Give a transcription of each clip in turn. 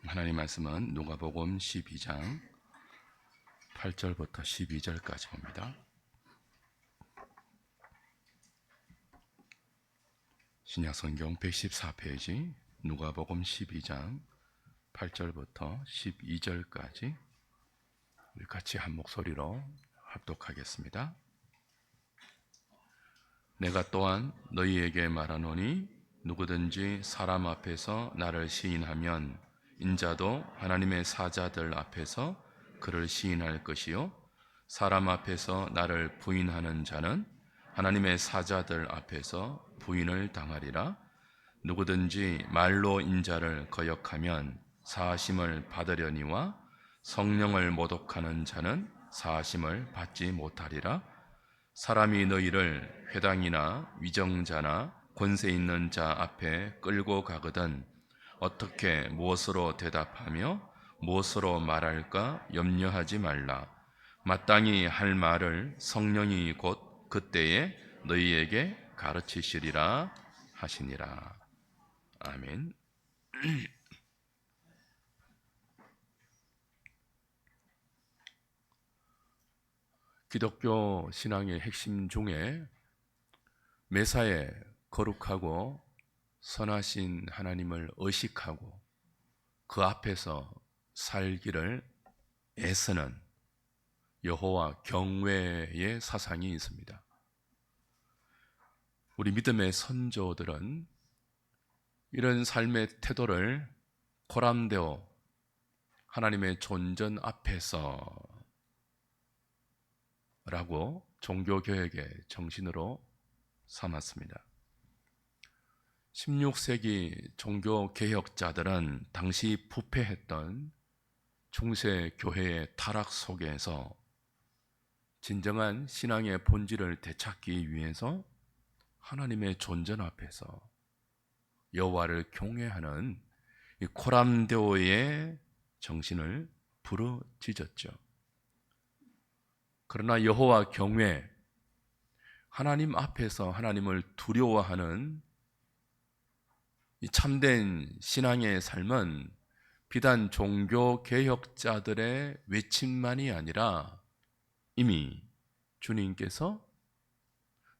하나님 말씀은 누가복음 12장 8절부터 12절까지 봅니다. 신약성경 114페이지 누가복음 12장 8절부터 12절까지 우리 같이 한 목소리로 합독하겠습니다. 내가 또한 너희에게 말하노니 누구든지 사람 앞에서 나를 시인하면 인자도 하나님의 사자들 앞에서 그를 시인할 것이요 사람 앞에서 나를 부인하는 자는 하나님의 사자들 앞에서 부인을 당하리라. 누구든지 말로 인자를 거역하면 사하심을 받으려니와 성령을 모독하는 자는 사하심을 받지 못하리라. 사람이 너희를 회당이나 위정자나 권세 있는 자 앞에 끌고 가거든 어떻게 무엇으로 대답하며 무엇으로 말할까 염려하지 말라. 마땅히 할 말을 성령이 곧 그때에 너희에게 가르치시리라 하시니라. 아멘. 기독교 신앙의 핵심 중에 매사에 거룩하고 선하신 하나님을 의식하고 그 앞에서 살기를 애쓰는 여호와 경외의 사상이 있습니다. 우리 믿음의 선조들은 이런 삶의 태도를 코람데오 하나님의 존전 앞에서 라고 종교개혁의 정신으로 삼았습니다. 16세기 종교개혁자들은 당시 부패했던 중세교회의 타락 속에서 진정한 신앙의 본질을 되찾기 위해서 하나님의 존전 앞에서 여호와를 경외하는 이 코람데오의 정신을 부르짖었죠. 그러나 여호와 경외, 하나님 앞에서 하나님을 두려워하는 이 참된 신앙의 삶은 비단 종교 개혁자들의 외침만이 아니라 이미 주님께서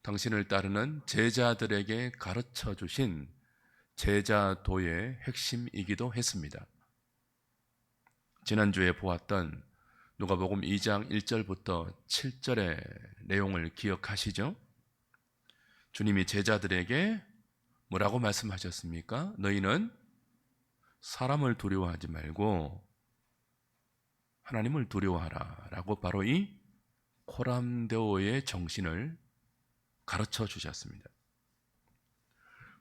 당신을 따르는 제자들에게 가르쳐 주신 제자도의 핵심이기도 했습니다. 지난주에 보았던 누가복음 2장 1절부터 7절의 내용을 기억하시죠? 주님이 제자들에게 뭐라고 말씀하셨습니까? 너희는 사람을 두려워하지 말고 하나님을 두려워하라 라고 바로 이 코람데오의 정신을 가르쳐 주셨습니다.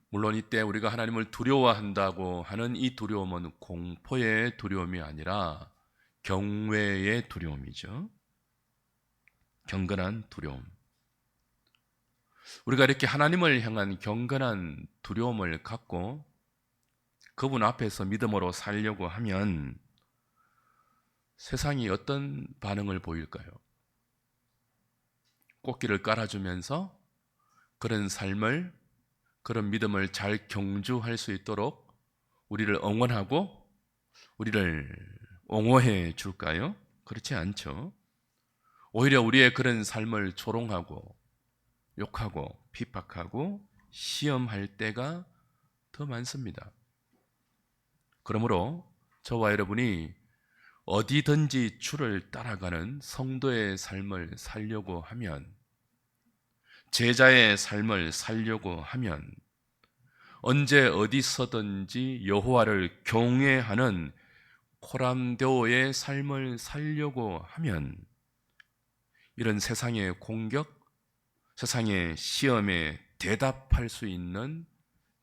물론 이때 우리가 하나님을 두려워한다고 하는 이 두려움은 공포의 두려움이 아니라 경외의 두려움이죠. 경건한 두려움. 우리가 이렇게 하나님을 향한 경건한 두려움을 갖고 그분 앞에서 믿음으로 살려고 하면 세상이 어떤 반응을 보일까요? 꽃길을 깔아주면서 그런 삶을, 그런 믿음을 잘 경주할 수 있도록 우리를 응원하고 우리를 옹호해 줄까요? 그렇지 않죠. 오히려 우리의 그런 삶을 조롱하고 욕하고 핍박하고 시험할 때가 더 많습니다. 그러므로 저와 여러분이 어디든지 주를 따라가는 성도의 삶을 살려고 하면, 제자의 삶을 살려고 하면, 언제 어디서든지 여호와를 경외하는 코람데오의 삶을 살려고 하면 이런 세상의 공격, 세상의 시험에 대답할 수 있는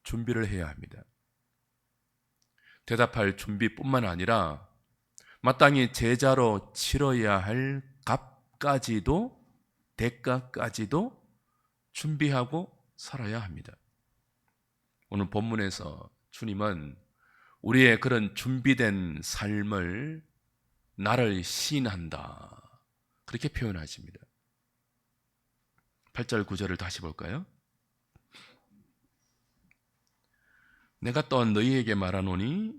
준비를 해야 합니다. 대답할 준비뿐만 아니라 마땅히 제자로 치러야 할 값까지도, 대가까지도 준비하고 살아야 합니다. 오늘 본문에서 주님은 우리의 그런 준비된 삶을 나를 시인한다 그렇게 표현하십니다. 8절 9절을 다시 볼까요? 내가 또한 너희에게 말하노니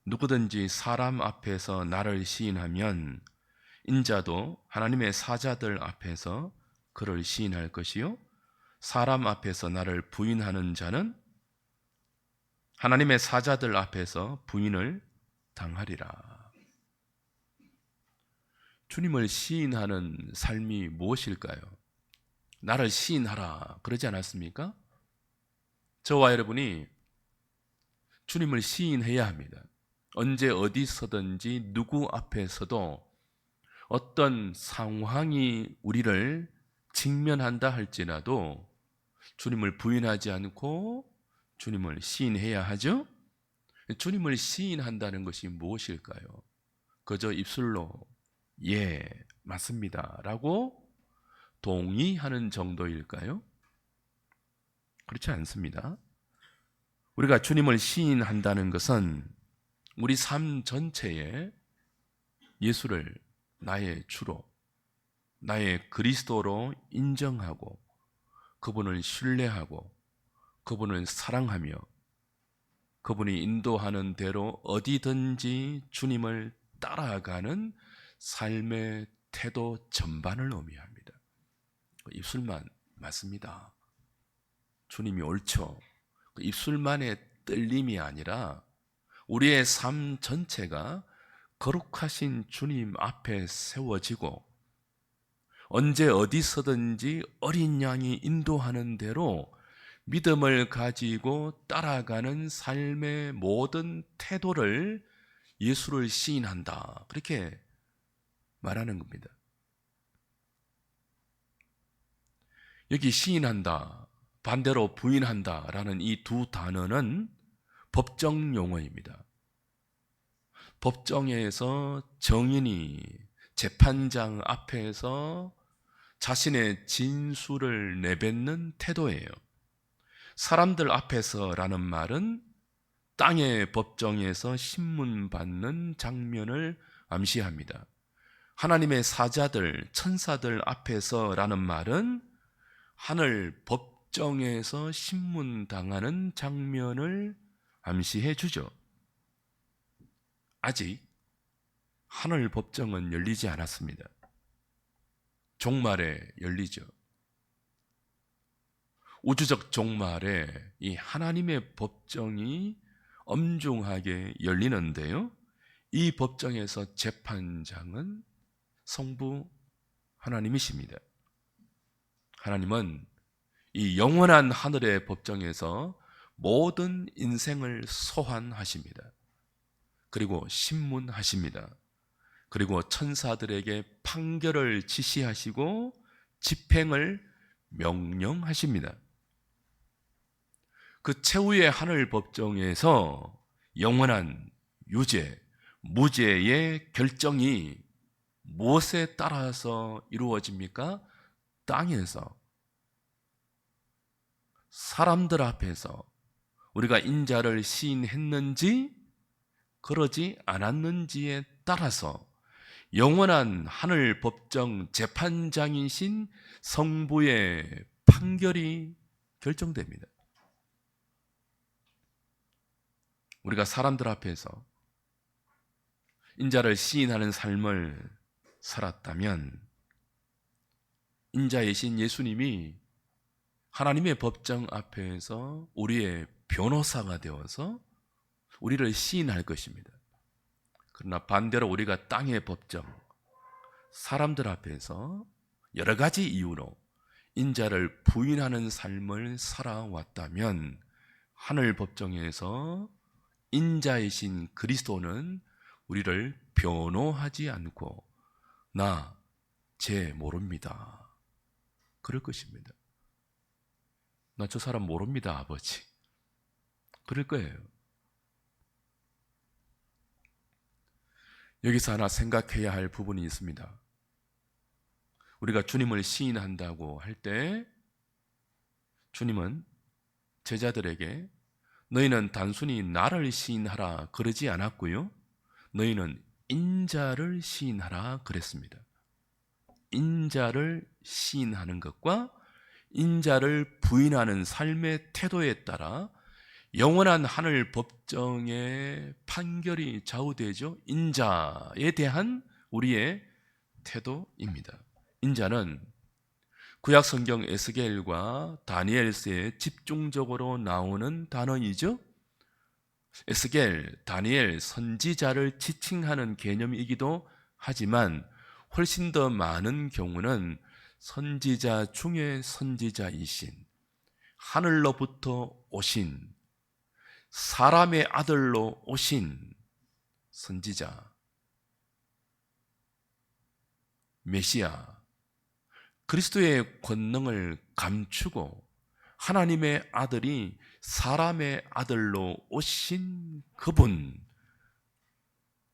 누구든지 사람 앞에서 나를 시인하면 인자도 하나님의 사자들 앞에서 그를 시인할 것이요 사람 앞에서 나를 부인하는 자는 하나님의 사자들 앞에서 부인을 당하리라. 주님을 시인하는 삶이 무엇일까요? 나를 시인하라 그러지 않았습니까? 저와 여러분이 주님을 시인해야 합니다. 언제 어디서든지 누구 앞에서도 어떤 상황이 우리를 직면한다 할지라도 주님을 부인하지 않고 주님을 시인해야 하죠? 주님을 시인한다는 것이 무엇일까요? 그저 입술로 예, 맞습니다 라고 동의하는 정도일까요? 그렇지 않습니다. 우리가 주님을 시인한다는 것은 우리 삶 전체에 예수를 나의 주로, 나의 그리스도로 인정하고 그분을 신뢰하고 그분을 사랑하며 그분이 인도하는 대로 어디든지 주님을 따라가는 삶의 태도 전반을 의미합니다. 입술만 맞습니다. 주님이 옳죠. 입술만의 떨림이 아니라 우리의 삶 전체가 거룩하신 주님 앞에 세워지고 언제 어디서든지 어린 양이 인도하는 대로 믿음을 가지고 따라가는 삶의 모든 태도를 예수를 시인한다. 그렇게 말하는 겁니다. 여기 시인한다, 반대로 부인한다 라는 이 두 단어는 법정 용어입니다. 법정에서 정인이 재판장 앞에서 자신의 진술을 내뱉는 태도예요. 사람들 앞에서라는 말은 땅의 법정에서 신문받는 장면을 암시합니다. 하나님의 사자들, 천사들 앞에서라는 말은 하늘 법정에서 신문당하는 장면을 암시해 주죠. 아직 하늘 법정은 열리지 않았습니다. 종말에 열리죠. 우주적 종말에 이 하나님의 법정이 엄중하게 열리는데요. 이 법정에서 재판장은 성부 하나님이십니다. 하나님은 이 영원한 하늘의 법정에서 모든 인생을 소환하십니다. 그리고 신문하십니다. 그리고 천사들에게 판결을 지시하시고 집행을 명령하십니다. 그 최후의 하늘 법정에서 영원한 유죄, 무죄의 결정이 무엇에 따라서 이루어집니까? 땅에서, 사람들 앞에서 우리가 인자를 시인했는지 그러지 않았는지에 따라서 영원한 하늘 법정 재판장이신 성부의 판결이 결정됩니다. 우리가 사람들 앞에서 인자를 시인하는 삶을 살았다면 인자이신 예수님이 하나님의 법정 앞에서 우리의 변호사가 되어서 우리를 시인할 것입니다. 그러나 반대로 우리가 땅의 법정, 사람들 앞에서 여러 가지 이유로 인자를 부인하는 삶을 살아왔다면 하늘 법정에서 인자이신 그리스도는 우리를 변호하지 않고 나 쟤 모릅니다. 그럴 것입니다. 나 저 사람 모릅니다, 아버지. 그럴 거예요. 여기서 하나 생각해야 할 부분이 있습니다. 우리가 주님을 시인한다고 할 때 주님은 제자들에게 너희는 단순히 나를 시인하라 그러지 않았고요. 너희는 인자를 시인하라 그랬습니다. 인자를 시인하는 것과 인자를 부인하는 삶의 태도에 따라 영원한 하늘 법정의 판결이 좌우되죠. 인자에 대한 우리의 태도입니다. 인자는 구약 성경 에스겔과 다니엘서에 집중적으로 나오는 단어이죠. 에스겔, 다니엘 선지자를 지칭하는 개념이기도 하지만 훨씬 더 많은 경우는 선지자 중에 선지자이신 하늘로부터 오신 사람의 아들로 오신 선지자 메시아 그리스도의 권능을 감추고 하나님의 아들이 사람의 아들로 오신 그분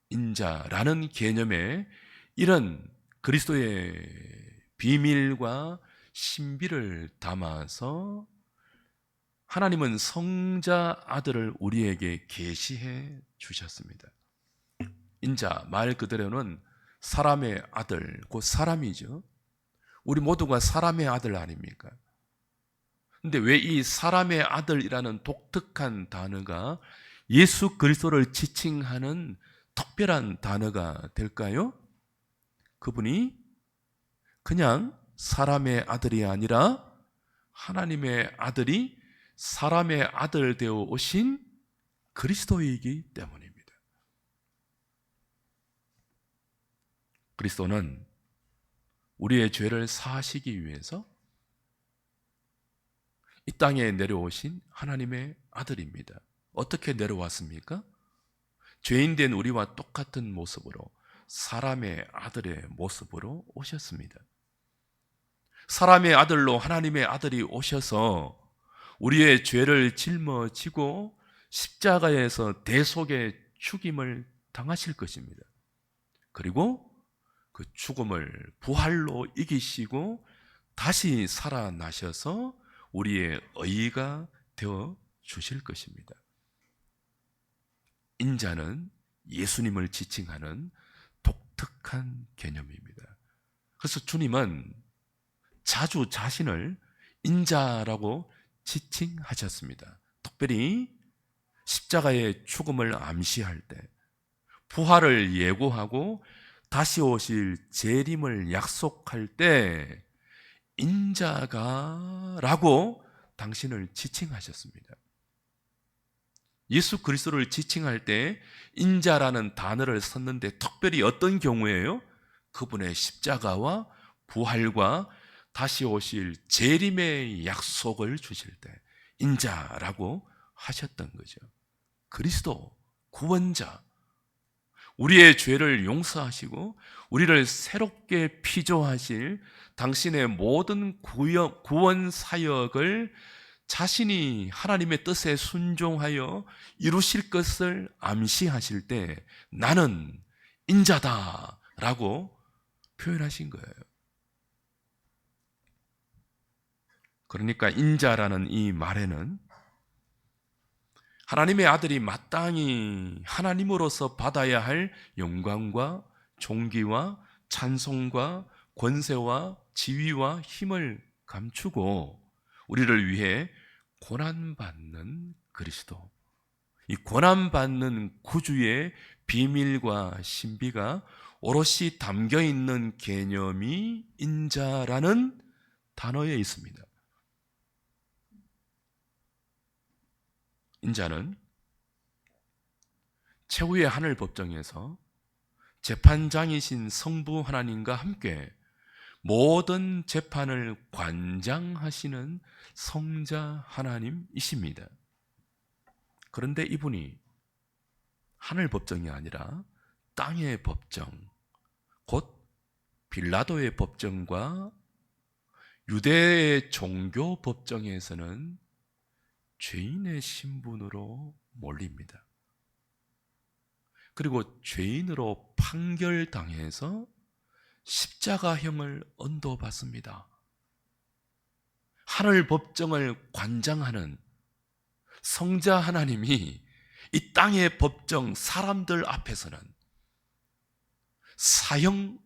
인자라는 개념에 이런 그리스도의 비밀과 신비를 담아서 하나님은 성자 아들을 우리에게 계시해 주셨습니다. 인자 말 그대로는 사람의 아들, 곧 사람이죠. 우리 모두가 사람의 아들 아닙니까? 근데 왜 이 사람의 아들이라는 독특한 단어가 예수 그리스도를 지칭하는 특별한 단어가 될까요? 그분이 그냥 사람의 아들이 아니라 하나님의 아들이 사람의 아들 되어 오신 그리스도이기 때문입니다. 그리스도는 우리의 죄를 사하시기 위해서 이 땅에 내려오신 하나님의 아들입니다. 어떻게 내려왔습니까? 죄인된 우리와 똑같은 모습으로 사람의 아들의 모습으로 오셨습니다. 사람의 아들로 하나님의 아들이 오셔서 우리의 죄를 짊어지고 십자가에서 대속의 죽임을 당하실 것입니다. 그리고 그 죽음을 부활로 이기시고 다시 살아나셔서 우리의 의가 되어 주실 것입니다. 인자는 예수님을 지칭하는 독특한 개념입니다. 그래서 주님은 자주 자신을 인자라고 지칭하셨습니다. 특별히 십자가의 죽음을 암시할 때, 부활을 예고하고 다시 오실 재림을 약속할 때 인자가 라고 당신을 지칭하셨습니다. 예수 그리스도를 지칭할 때 인자라는 단어를 썼는데 특별히 어떤 경우에요? 그분의 십자가와 부활과 다시 오실 재림의 약속을 주실 때 인자라고 하셨던 거죠. 그리스도 구원자, 우리의 죄를 용서하시고 우리를 새롭게 피조하실 당신의 모든 구원 사역을 자신이 하나님의 뜻에 순종하여 이루실 것을 암시하실 때 나는 인자다라고 표현하신 거예요. 그러니까 인자라는 이 말에는 하나님의 아들이 마땅히 하나님으로서 받아야 할 영광과 존귀와 찬송과 권세와 지위와 힘을 감추고 우리를 위해 고난받는 그리스도, 이 고난받는 구주의 비밀과 신비가 오롯이 담겨 있는 개념이 인자라는 단어에 있습니다. 인자는 최후의 하늘 법정에서 재판장이신 성부 하나님과 함께 모든 재판을 관장하시는 성자 하나님이십니다. 그런데 이분이 하늘 법정이 아니라 땅의 법정, 곧 빌라도의 법정과 유대의 종교 법정에서는 죄인의 신분으로 몰립니다. 그리고 죄인으로 판결당해서 십자가형을 언도받습니다. 하늘 법정을 관장하는 성자 하나님이 이 땅의 법정 사람들 앞에서는 사형을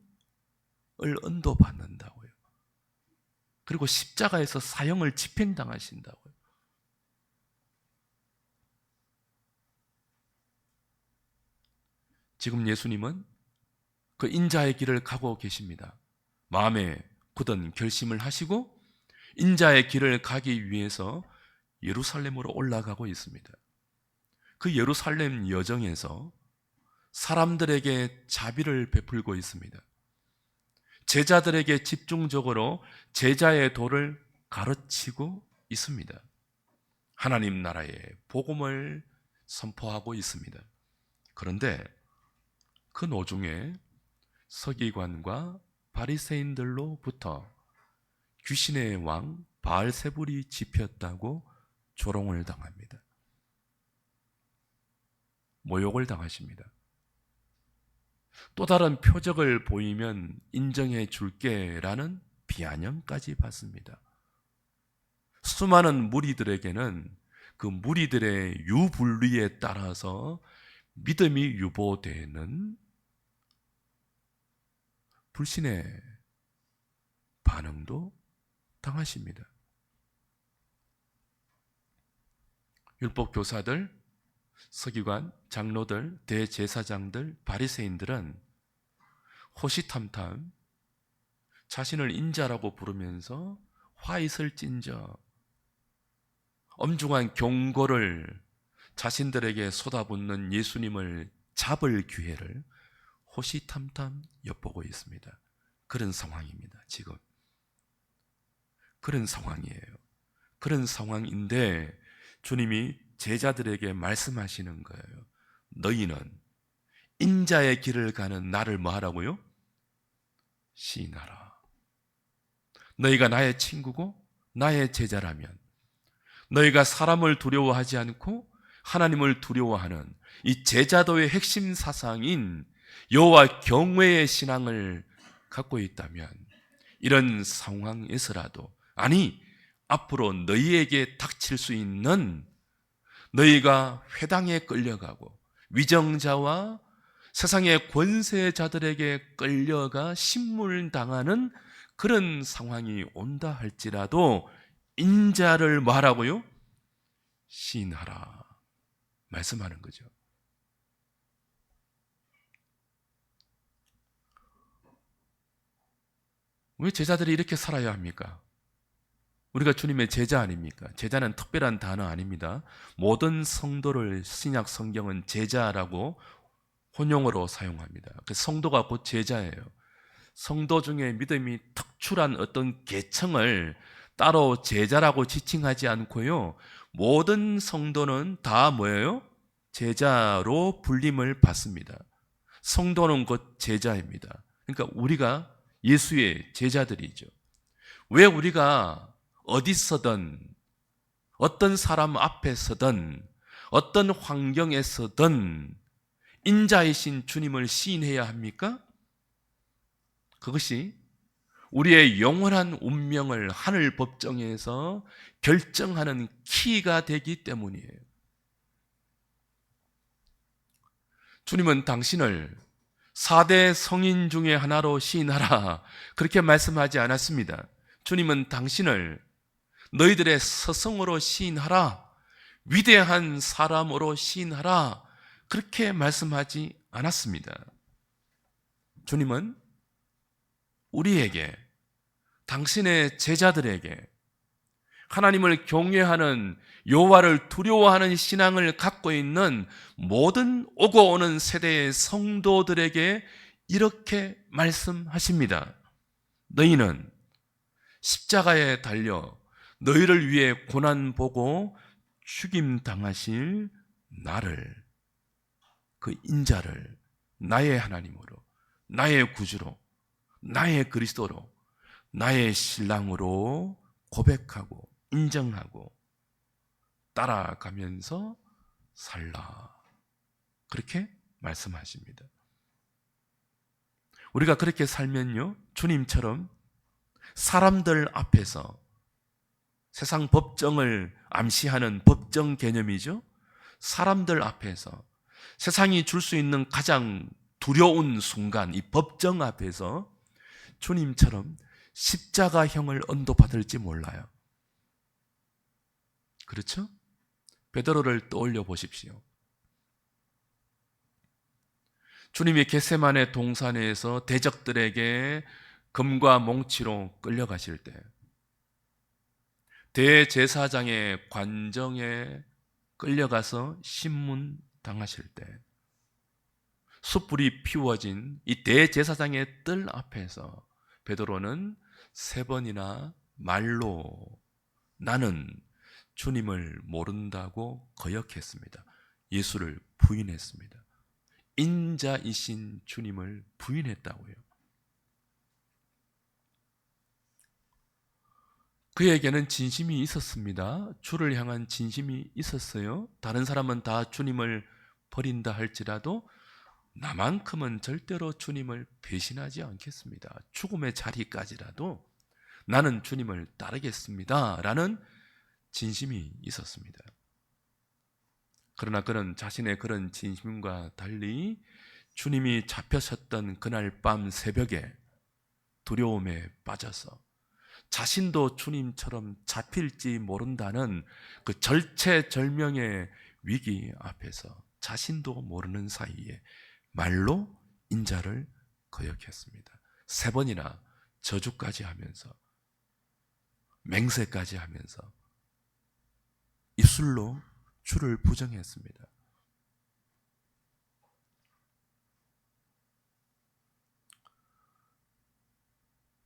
언도받는다고요. 그리고 십자가에서 사형을 집행당하신다고요. 지금 예수님은 그 인자의 길을 가고 계십니다. 마음에 굳은 결심을 하시고 인자의 길을 가기 위해서 예루살렘으로 올라가고 있습니다. 그 예루살렘 여정에서 사람들에게 자비를 베풀고 있습니다. 제자들에게 집중적으로 제자의 도를 가르치고 있습니다. 하나님 나라의 복음을 선포하고 있습니다. 그런데 그 노중에 서기관과 바리새인들로부터 귀신의 왕 바알세불이 집혔다고 조롱을 당합니다. 모욕을 당하십니다. 또 다른 표적을 보이면 인정해 줄게라는 비아냥까지 받습니다. 수많은 무리들에게는 그 무리들의 유불리에 따라서 믿음이 유보되는 불신의 반응도 당하십니다. 율법교사들, 서기관, 장로들, 대제사장들, 바리새인들은 호시탐탐 자신을 인자라고 부르면서 화이슬진저 엄중한 경고를 자신들에게 쏟아붓는 예수님을 잡을 기회를 호시탐탐 엿보고 있습니다. 그런 상황입니다. 지금 그런 상황이에요. 그런 상황인데 주님이 제자들에게 말씀하시는 거예요. 너희는 인자의 길을 가는 나를 뭐 하라고요? 시인하라. 너희가 나의 친구고 나의 제자라면 너희가 사람을 두려워하지 않고 하나님을 두려워하는 이 제자도의 핵심 사상인 여호와 경외의 신앙을 갖고 있다면 이런 상황에서라도, 아니 앞으로 너희에게 닥칠 수 있는, 너희가 회당에 끌려가고 위정자와 세상의 권세자들에게 끌려가 신물당하는 그런 상황이 온다 할지라도 인자를 뭐하라고요? 시인하라 말씀하는 거죠. 왜 제자들이 이렇게 살아야 합니까? 우리가 주님의 제자 아닙니까? 제자는 특별한 단어 아닙니다. 모든 성도를 신약 성경은 제자라고 혼용어로 사용합니다. 그 성도가 곧 제자예요. 성도 중에 믿음이 특출한 어떤 계층을 따로 제자라고 지칭하지 않고요, 모든 성도는 다 뭐예요? 제자로 불림을 받습니다. 성도는 곧 제자입니다. 그러니까 우리가 예수의 제자들이죠. 왜 우리가 어디서든 어떤 사람 앞에서든 어떤 환경에서든 인자이신 주님을 시인해야 합니까? 그것이 우리의 영원한 운명을 하늘 법정에서 결정하는 키가 되기 때문이에요. 주님은 당신을 4대 성인 중에 하나로 시인하라 그렇게 말씀하지 않았습니다. 주님은 당신을 너희들의 스승으로 시인하라, 위대한 사람으로 시인하라 그렇게 말씀하지 않았습니다. 주님은 우리에게, 당신의 제자들에게 하나님을 경외하는, 여호와를 두려워하는 신앙을 갖고 있는 모든 오고 오는 세대의 성도들에게 이렇게 말씀하십니다. 너희는 십자가에 달려 너희를 위해 고난 보고 죽임 당하실 나를, 그 인자를 나의 하나님으로, 나의 구주로, 나의 그리스도로, 나의 신랑으로 고백하고 인정하고 따라가면서 살라 그렇게 말씀하십니다. 우리가 그렇게 살면요, 주님처럼 사람들 앞에서, 세상 법정을 암시하는 법정 개념이죠. 사람들 앞에서 세상이 줄 수 있는 가장 두려운 순간, 이 법정 앞에서 주님처럼 십자가형을 언도받을지 몰라요. 그렇죠? 베드로를 떠올려 보십시오. 주님이 겟세마네 동산에서 대적들에게 금과 몽치로 끌려가실 때, 대제사장의 관정에 끌려가서 신문 당하실 때, 숯불이 피워진 이 대제사장의 뜰 앞에서 베드로는 3번이나 말로 나는 주님을 모른다고 거역했습니다. 예수를 부인했습니다. 인자이신 주님을 부인했다고요. 그에게는 진심이 있었습니다. 주를 향한 진심이 있었어요. 다른 사람은 다 주님을 버린다 할지라도 나만큼은 절대로 주님을 배신하지 않겠습니다. 죽음의 자리까지라도 나는 주님을 따르겠습니다 라는 진심이 있었습니다. 그러나 그는 자신의 그런 진심과 달리 주님이 잡혀섰던 그날 밤 새벽에 두려움에 빠져서 자신도 주님처럼 잡힐지 모른다는 그 절체절명의 위기 앞에서 자신도 모르는 사이에 말로 인자를 거역했습니다. 3번이나 저주까지 하면서, 맹세까지 하면서 입술로 주를 부정했습니다.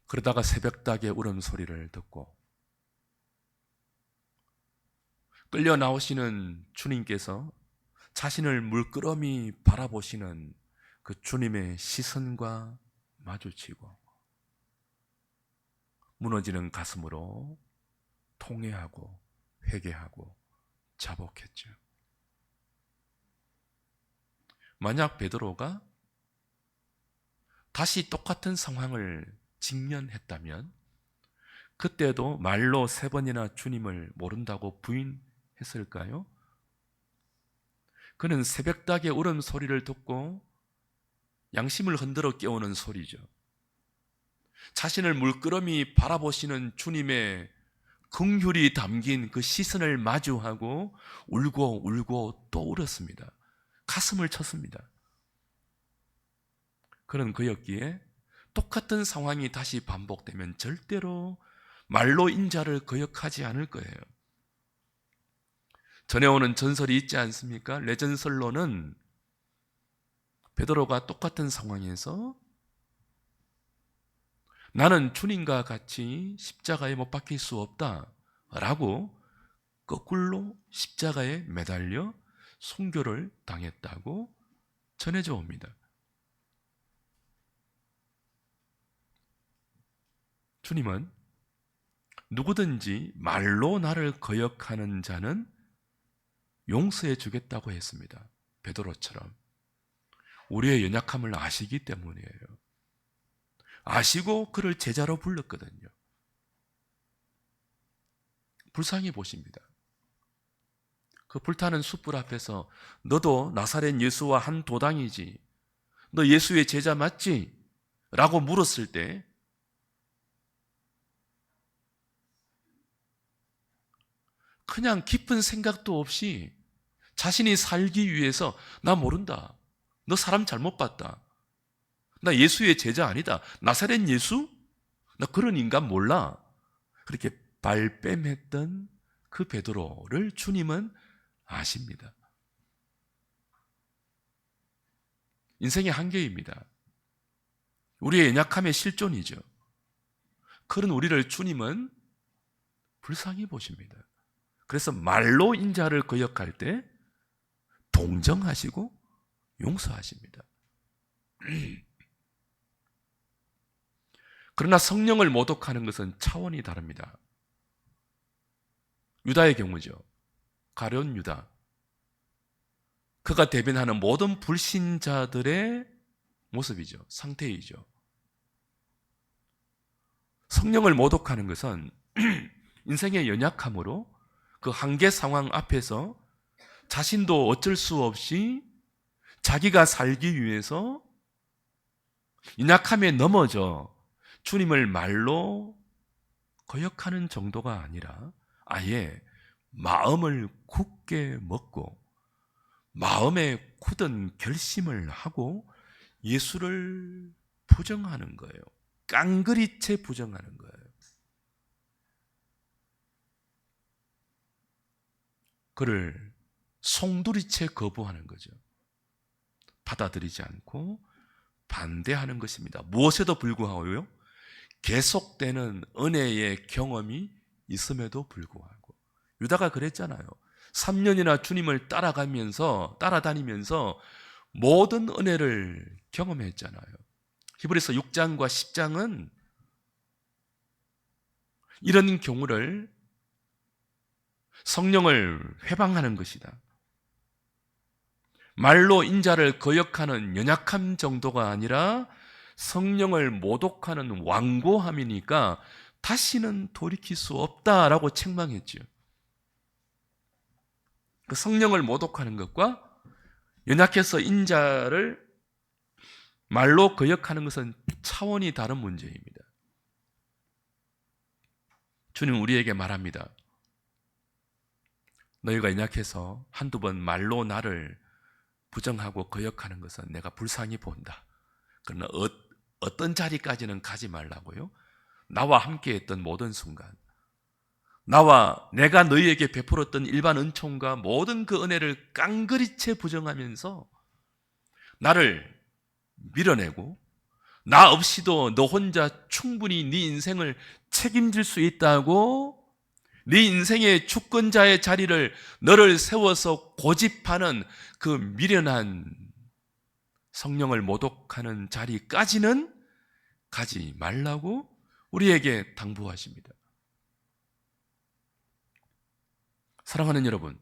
그러다가 새벽닭의 울음소리를 듣고 끌려 나오시는 주님께서 자신을 물끄러미 바라보시는 그 주님의 시선과 마주치고 무너지는 가슴으로 통회하고 회개하고 자복했죠. 만약 베드로가 다시 똑같은 상황을 직면했다면 그때도 말로 3번이나 주님을 모른다고 부인했을까요? 그는 새벽닭의 울음소리를 듣고 양심을 흔들어 깨우는 소리죠. 자신을 물끄러미 바라보시는 주님의 긍휼이 담긴 그 시선을 마주하고 울고 울고 또 울었습니다. 가슴을 쳤습니다. 그런 그였기에 똑같은 상황이 다시 반복되면 절대로 말로 인자를 거역하지 않을 거예요. 전해오는 전설이 있지 않습니까? 레전설로는 베드로가 똑같은 상황에서 나는 주님과 같이 십자가에 못 박힐 수 없다 라고 거꾸로 십자가에 매달려 순교를 당했다고 전해져 옵니다. 주님은 누구든지 말로 나를 거역하는 자는 용서해 주겠다고 했습니다. 베드로처럼. 우리의 연약함을 아시기 때문이에요. 아시고 그를 제자로 불렀거든요. 불쌍히 보십니다. 그 불타는 숯불 앞에서 너도 나사렛 예수와 한 도당이지? 너 예수의 제자 맞지? 라고 물었을 때 그냥 깊은 생각도 없이 자신이 살기 위해서 나 모른다. 너 사람 잘못 봤다. 나 예수의 제자 아니다. 나사렛 예수? 나 그런 인간 몰라. 그렇게 발뺌했던 그 베드로를 주님은 아십니다. 인생의 한계입니다. 우리의 연약함의 실존이죠. 그런 우리를 주님은 불쌍히 보십니다. 그래서 말로 인자를 거역할 때 동정하시고 용서하십니다. 그러나 성령을 모독하는 것은 차원이 다릅니다. 유다의 경우죠. 가룟 유다. 그가 대변하는 모든 불신자들의 모습이죠. 상태이죠. 성령을 모독하는 것은 인생의 연약함으로 그 한계 상황 앞에서 자신도 어쩔 수 없이 자기가 살기 위해서 연약함에 넘어져 주님을 말로 거역하는 정도가 아니라 아예 마음을 굳게 먹고 마음에 굳은 결심을 하고 예수를 부정하는 거예요. 깡그리채 부정하는 거예요. 그를 송두리채 거부하는 거죠. 받아들이지 않고 반대하는 것입니다. 무엇에도 불구하고요, 계속되는 은혜의 경험이 있음에도 불구하고. 유다가 그랬잖아요. 3년이나 주님을 따라다니면서 모든 은혜를 경험했잖아요. 히브리서 6장과 10장은 이런 경우를 성령을 회방하는 것이다. 말로 인자를 거역하는 연약함 정도가 아니라 성령을 모독하는 완고함이니까 다시는 돌이킬 수 없다라고 책망했죠. 그 성령을 모독하는 것과 연약해서 인자를 말로 거역하는 것은 차원이 다른 문제입니다. 주님 우리에게 말합니다. 너희가 연약해서 한두 번 말로 나를 부정하고 거역하는 것은 내가 불쌍히 본다. 그러나 어떤 자리까지는 가지 말라고요. 나와 함께했던 모든 순간, 나와 내가 너희에게 베풀었던 일반 은총과 모든 그 은혜를 깡그리채 부정하면서 나를 밀어내고 나 없이도 너 혼자 충분히 네 인생을 책임질 수 있다고 네 인생의 주권자의 자리를 너를 세워서 고집하는 그 미련한 성령을 모독하는 자리까지는 가지 말라고 우리에게 당부하십니다. 사랑하는 여러분,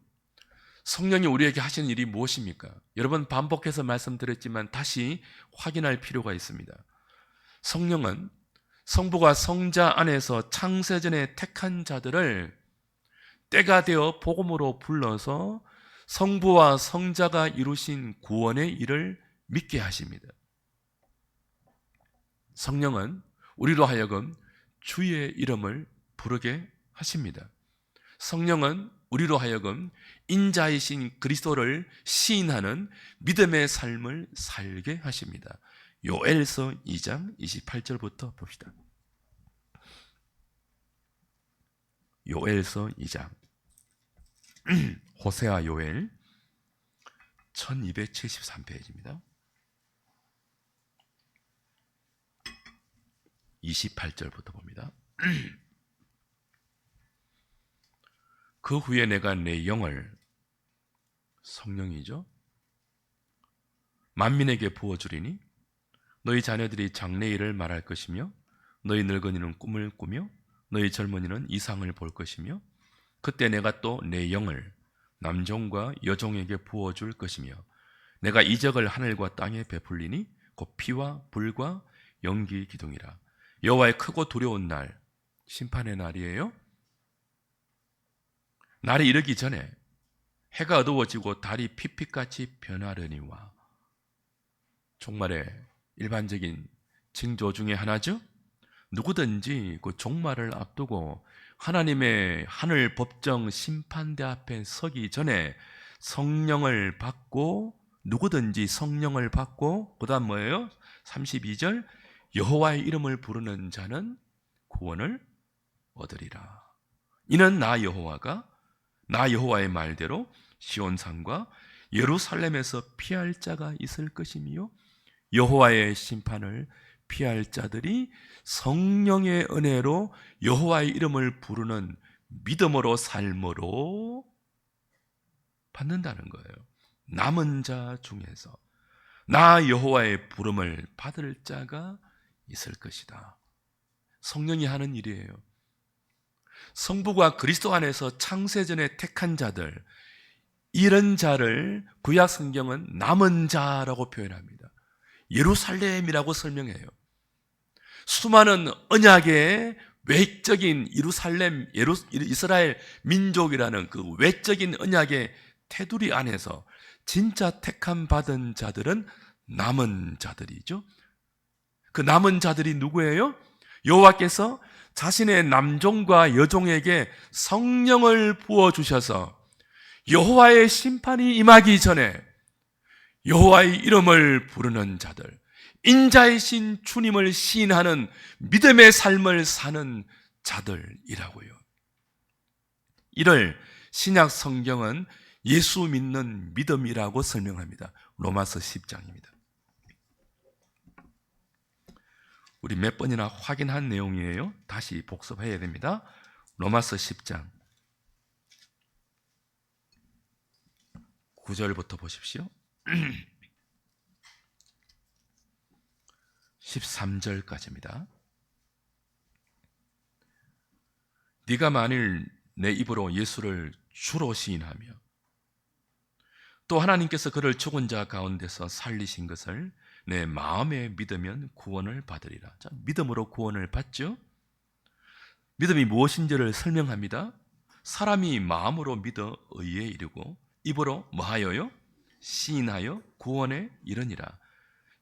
성령이 우리에게 하시는 일이 무엇입니까? 여러 번 반복해서 말씀드렸지만 다시 확인할 필요가 있습니다. 성령은 성부가 성자 안에서 창세전에 택한 자들을 때가 되어 복음으로 불러서 성부와 성자가 이루신 구원의 일을 믿게 하십니다. 성령은 우리로 하여금 주의 이름을 부르게 하십니다. 성령은 우리로 하여금 인자이신 그리스도를 시인하는 믿음의 삶을 살게 하십니다. 요엘서 2장 28절부터 봅시다. 요엘서 2장 호세아 요엘 1273페이지입니다. 28절부터 봅니다. 그 후에 내가 내 영을, 성령이죠, 만민에게 부어주리니 너희 자녀들이 장래일을 말할 것이며 너희 늙은이는 꿈을 꾸며 너희 젊은이는 이상을 볼 것이며 그때 내가 또 내 영을 남종과 여종에게 부어줄 것이며 내가 이적을 하늘과 땅에 베풀리니 곧 피와 불과 연기 기둥이라. 여호와의 크고 두려운 날, 심판의 날이에요. 날이 이르기 전에 해가 어두워지고 달이 핏빛같이 변하려니와. 종말의 일반적인 징조 중에 하나죠. 누구든지 그 종말을 앞두고 하나님의 하늘 법정 심판대 앞에 서기 전에 성령을 받고, 누구든지 성령을 받고, 그 다음 뭐예요? 32절, 여호와의 이름을 부르는 자는 구원을 얻으리라. 이는 나 여호와의 말대로 시온산과 예루살렘에서 피할 자가 있을 것이며 여호와의 심판을 피할 자들이 성령의 은혜로 여호와의 이름을 부르는 믿음으로 삶으로 받는다는 거예요. 남은 자 중에서 나 여호와의 부름을 받을 자가 있을 것이다. 성령이 하는 일이에요. 성부가 그리스도 안에서 창세전에 택한 자들, 이런 자를 구약 성경은 남은 자라고 표현합니다. 예루살렘이라고 설명해요. 수많은 언약의 외적인 예루살렘, 이스라엘 민족이라는 그 외적인 언약의 테두리 안에서 진짜 택함 받은 자들은 남은 자들이죠. 그 남은 자들이 누구예요? 여호와께서 자신의 남종과 여종에게 성령을 부어주셔서 여호와의 심판이 임하기 전에 여호와의 이름을 부르는 자들, 인자이신 주님을 시인하는 믿음의 삶을 사는 자들이라고요. 이를 신약 성경은 예수 믿는 믿음이라고 설명합니다. 로마서 10장입니다. 우리 몇 번이나 확인한 내용이에요. 다시 복습해야 됩니다. 로마서 10장 9절부터 보십시오. 13절까지입니다. 네가 만일 내 입으로 예수를 주로 시인하며 또 하나님께서 그를 죽은 자 가운데서 살리신 것을 내 마음에 믿으면 구원을 받으리라. 자, 믿음으로 구원을 받죠. 믿음이 무엇인지를 설명합니다. 사람이 마음으로 믿어 의에 이르고 입으로 뭐하여요? 시인하여 구원에 이르니라.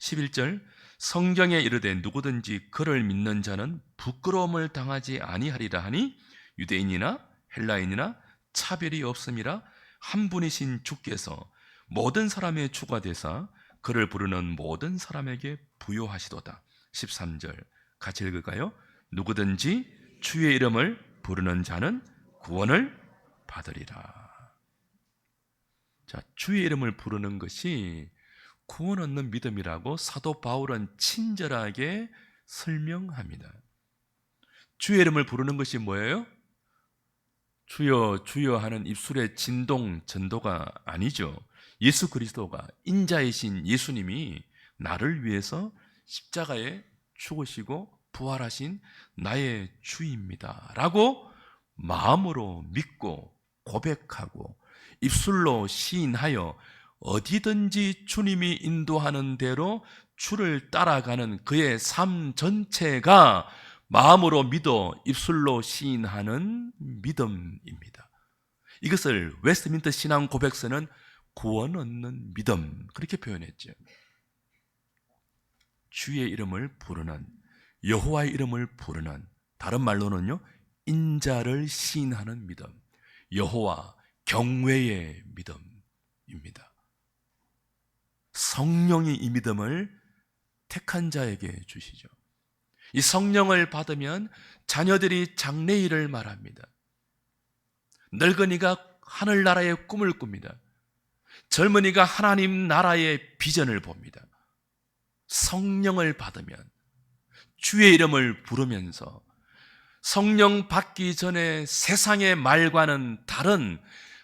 11절 성경에 이르되 누구든지 그를 믿는 자는 부끄러움을 당하지 아니하리라 하니 유대인이나 헬라인이나 차별이 없음이라. 한 분이신 주께서 모든 사람의 주가 되사 그를 부르는 모든 사람에게 부요하시도다. 13절 같이 읽을까요? 누구든지 주의 이름을 부르는 자는 구원을 받으리라. 자, 주의 이름을 부르는 것이 구원 얻는 믿음이라고 사도 바울은 친절하게 설명합니다. 주의 이름을 부르는 것이 뭐예요? 주여 주여 하는 입술의 진동 전도가 아니죠. 예수 그리스도가 인자이신 예수님이 나를 위해서 십자가에 죽으시고 부활하신 나의 주입니다 라고 마음으로 믿고 고백하고 입술로 시인하여 어디든지 주님이 인도하는 대로 주를 따라가는 그의 삶 전체가 마음으로 믿어 입술로 시인하는 믿음입니다. 이것을 웨스트민스터 신앙 고백서는 구원 얻는 믿음 그렇게 표현했죠. 주의 이름을 부르는, 여호와의 이름을 부르는, 다른 말로는요 인자를 시인하는 믿음, 여호와 경외의 믿음입니다. 성령이 이 믿음을 택한 자에게 주시죠. 이 성령을 받으면 자녀들이 장래일을 말합니다. 늙은이가 하늘나라의 꿈을 꿉니다. 젊은이가 하나님 나라의 비전을 봅니다. 성령을 받으면 주의 이름을 부르면서 성령 받기 전에 세상의 말과는 다른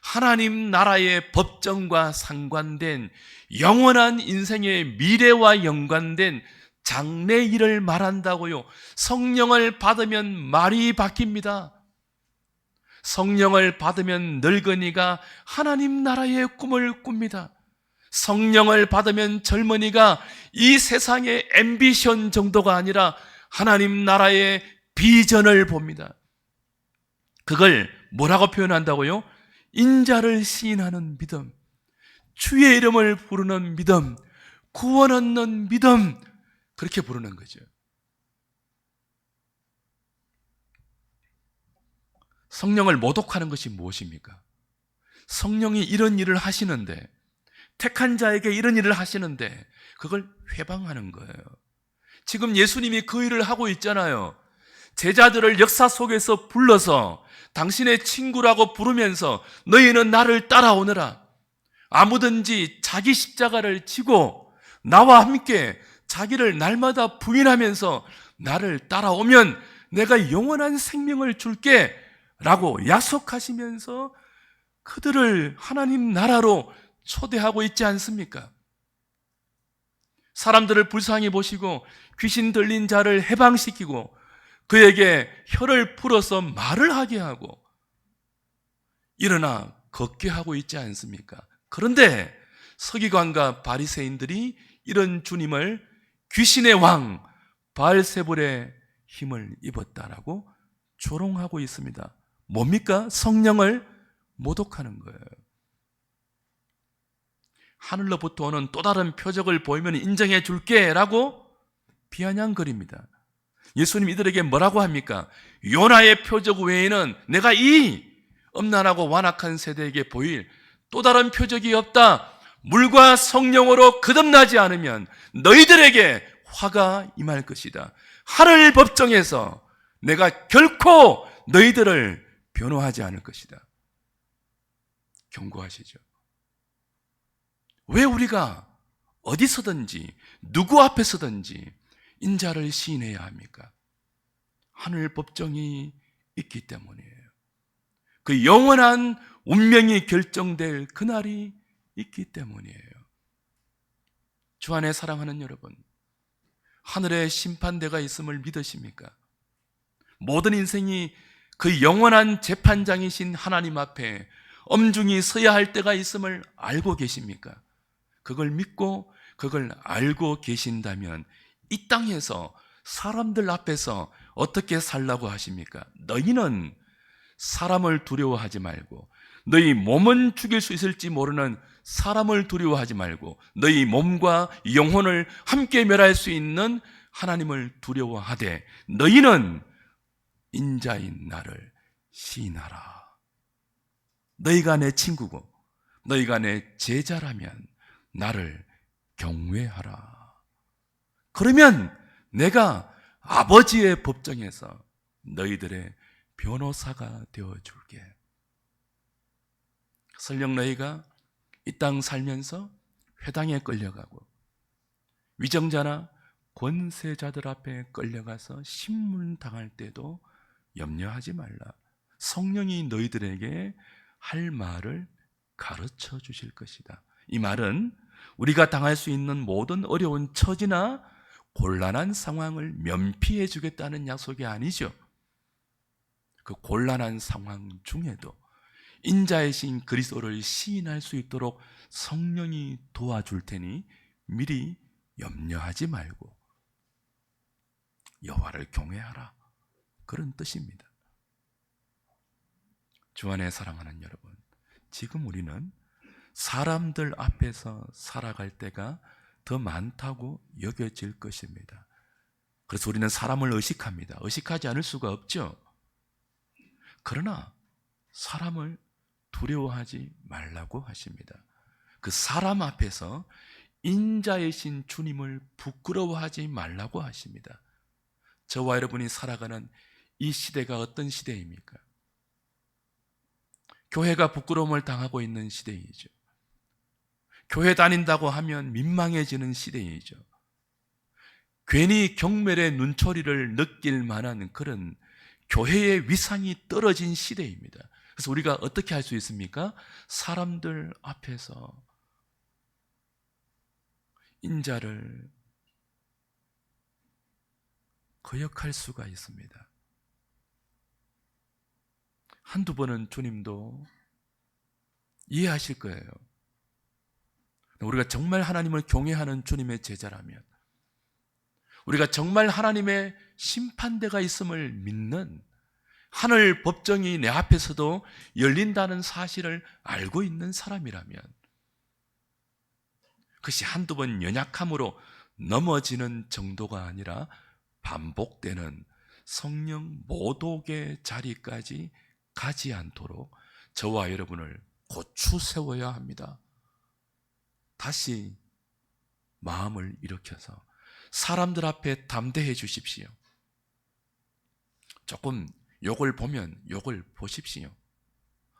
하나님 나라의 법정과 상관된 영원한 인생의 미래와 연관된 장래일을 말한다고요. 성령을 받으면 말이 바뀝니다. 성령을 받으면 늙은이가 하나님 나라의 꿈을 꿉니다. 성령을 받으면 젊은이가 이 세상의 앰비션 정도가 아니라 하나님 나라의 비전을 봅니다. 그걸 뭐라고 표현한다고요? 인자를 시인하는 믿음, 주의 이름을 부르는 믿음, 구원 얻는 믿음, 그렇게 부르는 거죠. 성령을 모독하는 것이 무엇입니까? 성령이 이런 일을 하시는데, 택한 자에게 이런 일을 하시는데 그걸 회방하는 거예요. 지금 예수님이 그 일을 하고 있잖아요. 제자들을 역사 속에서 불러서 당신의 친구라고 부르면서 너희는 나를 따라오너라. 아무든지 자기 십자가를 지고 나와 함께 자기를 날마다 부인하면서 나를 따라오면 내가 영원한 생명을 줄게 라고 약속하시면서 그들을 하나님 나라로 초대하고 있지 않습니까? 사람들을 불쌍히 보시고 귀신 들린 자를 해방시키고 그에게 혀를 풀어서 말을 하게 하고 일어나 걷게 하고 있지 않습니까? 그런데 서기관과 바리새인들이 이런 주님을 귀신의 왕 바알세불의 힘을 입었다라고 조롱하고 있습니다. 뭡니까? 성령을 모독하는 거예요. 하늘로부터 오는 또 다른 표적을 보이면 인정해 줄게 라고 비아냥거립니다. 예수님 이들에게 뭐라고 합니까? 요나의 표적 외에는 내가 이 음란하고 완악한 세대에게 보일 또 다른 표적이 없다. 물과 성령으로 거듭나지 않으면 너희들에게 화가 임할 것이다. 하늘 법정에서 내가 결코 너희들을 변호하지 않을 것이다. 경고하시죠. 왜 우리가 어디서든지 누구 앞에서든지 인자를 시인해야 합니까? 하늘 법정이 있기 때문이에요. 그 영원한 운명이 결정될 그날이 있기 때문이에요. 주 안에 사랑하는 여러분, 하늘에 심판대가 있음을 믿으십니까? 모든 인생이 그 영원한 재판장이신 하나님 앞에 엄중히 서야 할 때가 있음을 알고 계십니까? 그걸 믿고 그걸 알고 계신다면 이 땅에서 사람들 앞에서 어떻게 살라고 하십니까? 너희는 사람을 두려워하지 말고, 너희 몸은 죽일 수 있을지 모르는 사람을 두려워하지 말고, 너희 몸과 영혼을 함께 멸할 수 있는 하나님을 두려워하되 너희는 인자인 나를 시인하라. 너희가 내 친구고 너희가 내 제자라면 나를 경외하라. 그러면 내가 아버지의 법정에서 너희들의 변호사가 되어줄게. 설령 너희가 이 땅 살면서 회당에 끌려가고 위정자나 권세자들 앞에 끌려가서 신문당할 때도 염려하지 말라. 성령이 너희들에게 할 말을 가르쳐 주실 것이다. 이 말은 우리가 당할 수 있는 모든 어려운 처지나 곤란한 상황을 면피해 주겠다는 약속이 아니죠. 그 곤란한 상황 중에도 인자이신 그리스도를 시인할 수 있도록 성령이 도와줄 테니 미리 염려하지 말고 여호와를 경외하라. 그런 뜻입니다. 주 안에 사랑하는 여러분, 지금 우리는 사람들 앞에서 살아갈 때가 더 많다고 여겨질 것입니다. 그래서 우리는 사람을 의식합니다. 의식하지 않을 수가 없죠. 그러나 사람을 두려워하지 말라고 하십니다. 그 사람 앞에서 인자이신 주님을 부끄러워하지 말라고 하십니다. 저와 여러분이 살아가는 이 시대가 어떤 시대입니까? 교회가 부끄러움을 당하고 있는 시대이죠. 교회 다닌다고 하면 민망해지는 시대이죠. 괜히 경멸의 눈초리를 느낄 만한 그런 교회의 위상이 떨어진 시대입니다. 그래서 우리가 어떻게 할 수 있습니까? 사람들 앞에서 인자를 거역할 수가 있습니다. 한두 번은 주님도 이해하실 거예요. 우리가 정말 하나님을 경외하는 주님의 제자라면, 우리가 정말 하나님의 심판대가 있음을 믿는, 하늘 법정이 내 앞에서도 열린다는 사실을 알고 있는 사람이라면, 그것이 한두 번 연약함으로 넘어지는 정도가 아니라 반복되는 성령 모독의 자리까지 가지 않도록 저와 여러분을 고추 세워야 합니다. 다시 마음을 일으켜서 사람들 앞에 담대해 주십시오. 조금 욕을 보면 욕을 보십시오.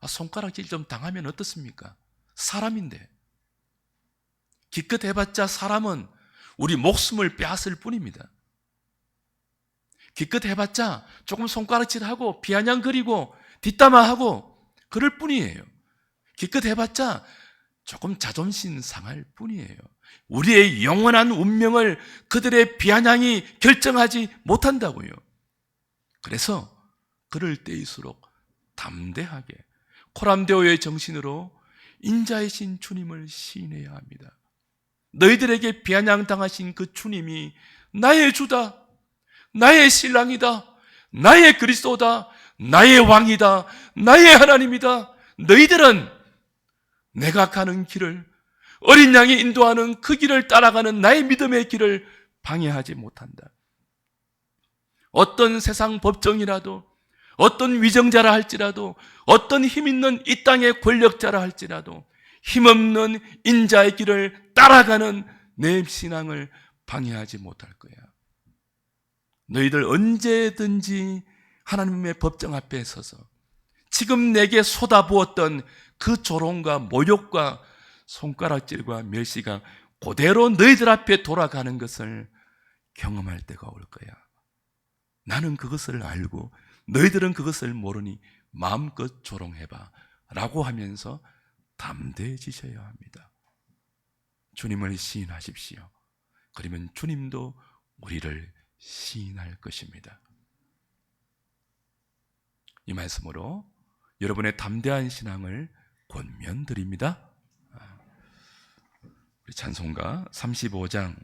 손가락질 좀 당하면 어떻습니까? 사람인데. 기껏 해봤자 사람은 우리 목숨을 빼앗을 뿐입니다. 기껏 해봤자 조금 손가락질하고 비아냥거리고 뒷담화하고 그럴 뿐이에요. 기껏 해봤자 조금 자존심 상할 뿐이에요. 우리의 영원한 운명을 그들의 비아냥이 결정하지 못한다고요. 그래서 그럴 때일수록 담대하게 코람데오의 정신으로 인자이신 주님을 시인해야 합니다. 너희들에게 비아냥당하신 그 주님이 나의 주다, 나의 신랑이다, 나의 그리스도다, 나의 왕이다, 나의 하나님이다. 너희들은 내가 가는 길을, 어린 양이 인도하는 그 길을 따라가는 나의 믿음의 길을 방해하지 못한다. 어떤 세상 법정이라도, 어떤 위정자라 할지라도, 어떤 힘 있는 이 땅의 권력자라 할지라도 힘없는 인자의 길을 따라가는 내 신앙을 방해하지 못할 거야. 너희들 언제든지 하나님의 법정 앞에 서서 지금 내게 쏟아부었던 그 조롱과 모욕과 손가락질과 멸시가 그대로 너희들 앞에 돌아가는 것을 경험할 때가 올 거야. 나는 그것을 알고 너희들은 그것을 모르니 마음껏 조롱해봐 라고 하면서 담대해지셔야 합니다. 주님을 시인하십시오. 그러면 주님도 우리를 시인할 것입니다. 이 말씀으로 여러분의 담대한 신앙을 권면드립니다. 우리 찬송가 35장